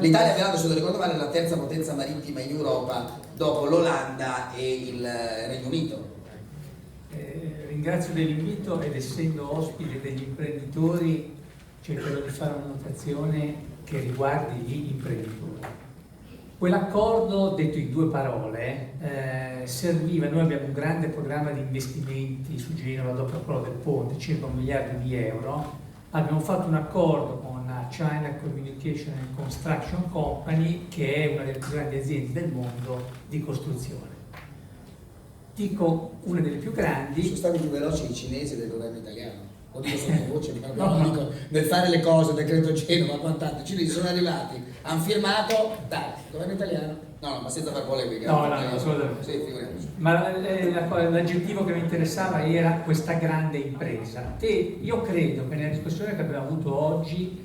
L'Italia, peraltro, se lo ricordo male, è la terza potenza marittima in Europa dopo l'Olanda e il Regno Unito. Ringrazio dell'invito ed essendo ospite degli imprenditori cercherò di fare una notazione che riguardi gli imprenditori. Quell'accordo, detto in due parole, serviva. Noi abbiamo un grande programma di investimenti su Genova dopo quello del ponte, circa 1 miliardo di euro. Abbiamo fatto un accordo con la China Communication and Construction Company, che è una delle più grandi aziende del mondo di costruzione. Dico una delle più grandi. Sono stati più veloci i cinesi del governo italiano. Lo dico sottovoce, no, dico, nel fare le cose, decreto Genova, quant'altro. I cinesi sono arrivati, hanno firmato, dai, governo italiano. No, ma senza far polemica. No, assolutamente. Sì, figuriamoci. Ma l'aggettivo che mi interessava era questa grande impresa. E io credo che nella discussione che abbiamo avuto oggi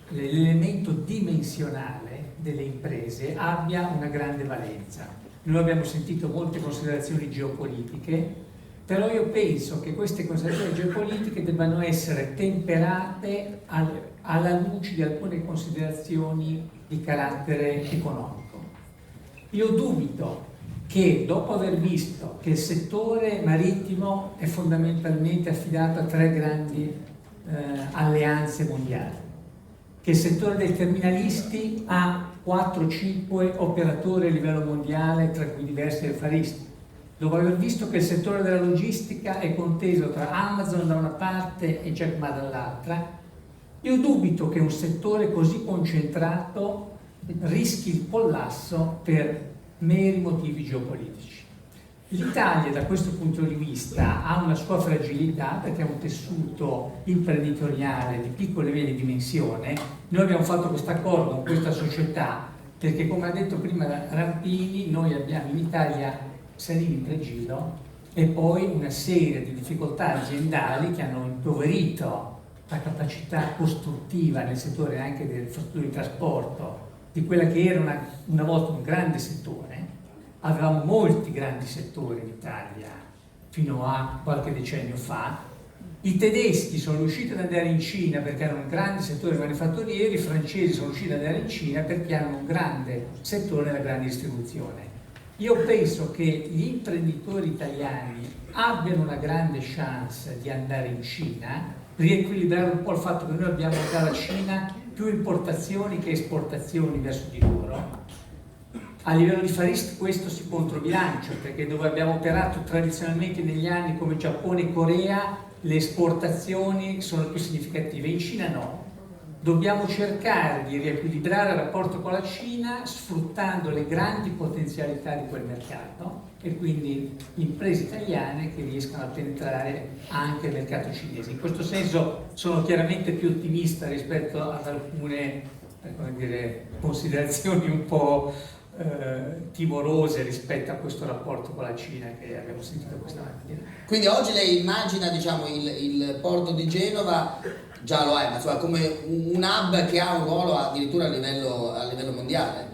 l'elemento dimensionale delle imprese abbia una grande valenza. Noi abbiamo sentito molte considerazioni geopolitiche, però io penso che queste considerazioni geopolitiche debbano essere temperate alla luce di alcune considerazioni di carattere economico. Io dubito che, dopo aver visto che il settore marittimo è fondamentalmente affidato a 3 grandi alleanze mondiali, che il settore dei terminalisti ha 4-5 operatori a livello mondiale, tra cui diversi affaristi, dopo aver visto che il settore della logistica è conteso tra Amazon da una parte e Jack Ma dall'altra, io dubito che un settore così concentrato rischi il collasso per meri motivi geopolitici. L'Italia da questo punto di vista ha una sua fragilità perché ha un tessuto imprenditoriale di piccola e media dimensione. Noi abbiamo fatto questo accordo con questa società perché, come ha detto prima Rampini, noi abbiamo in Italia Salini in Pregilo e poi una serie di difficoltà aziendali che hanno impoverito la capacità costruttiva nel settore anche delle infrastrutture di trasporto di quella che era una volta un grande settore. Avevamo molti grandi settori in Italia fino a qualche decennio fa. I tedeschi sono riusciti ad andare in Cina perché hanno un grande settore manifatturiero, i francesi sono riusciti ad andare in Cina perché hanno un grande settore nella grande distribuzione. Io penso che gli imprenditori italiani abbiano una grande chance di andare in Cina, riequilibrare un po' il fatto che noi abbiamo dalla Cina più importazioni che esportazioni verso di loro. A livello di Far East questo si controbilancia, perché dove abbiamo operato tradizionalmente negli anni come Giappone e Corea, le esportazioni sono più significative, in Cina no. Dobbiamo cercare di riequilibrare il rapporto con la Cina sfruttando le grandi potenzialità di quel mercato e quindi imprese italiane che riescano a penetrare anche il mercato cinese. In questo senso sono chiaramente più ottimista rispetto ad alcune considerazioni un po' timorose rispetto a questo rapporto con la Cina che abbiamo sentito questa mattina. Quindi oggi lei immagina, diciamo, il porto di Genova, già lo è, ma insomma, come un hub che ha un ruolo addirittura a livello mondiale?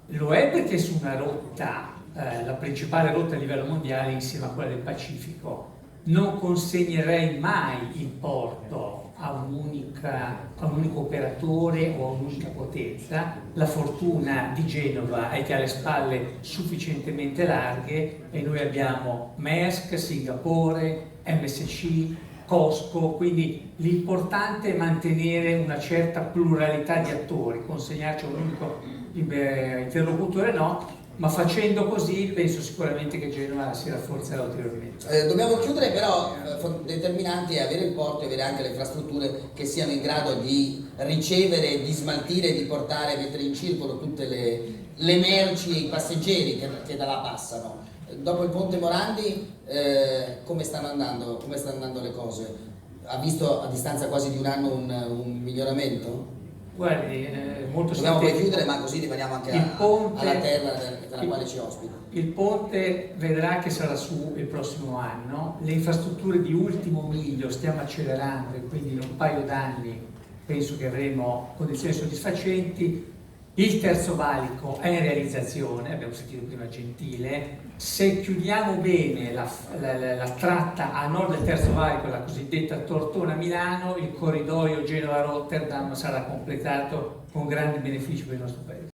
Lo è perché è su una rotta, la principale rotta a livello mondiale insieme a quella del Pacifico. Non consegnerei mai il porto a un unico operatore o a un'unica potenza. La fortuna di Genova è che ha le spalle sufficientemente larghe e noi abbiamo Maersk, Singapore, MSC, Costco, quindi l'importante è mantenere una certa pluralità di attori, consegnarci a un unico interlocutore no, ma facendo così penso sicuramente che Genova si rafforzerà ulteriormente. Dobbiamo chiudere, però determinante è avere il porto e avere anche le infrastrutture che siano in grado di ricevere, di smaltire, di portare, mettere in circolo tutte le merci e i passeggeri che da là passano. Dopo il ponte Morandi come stanno andando le cose? Ha visto a distanza quasi di un anno un miglioramento? Guardi, molto dobbiamo poi chiudere, ma così rimaniamo anche alla terra dalla quale ci ospita. Il ponte vedrà che sarà su il prossimo anno, le infrastrutture di ultimo miglio stiamo accelerando e quindi in un paio d'anni penso che avremo condizioni soddisfacenti. Il terzo valico è in realizzazione, abbiamo sentito prima Gentile. Se chiudiamo bene la tratta a nord del terzo valico, la cosiddetta Tortona-Milano, il corridoio Genova-Rotterdam sarà completato con grandi benefici per il nostro paese.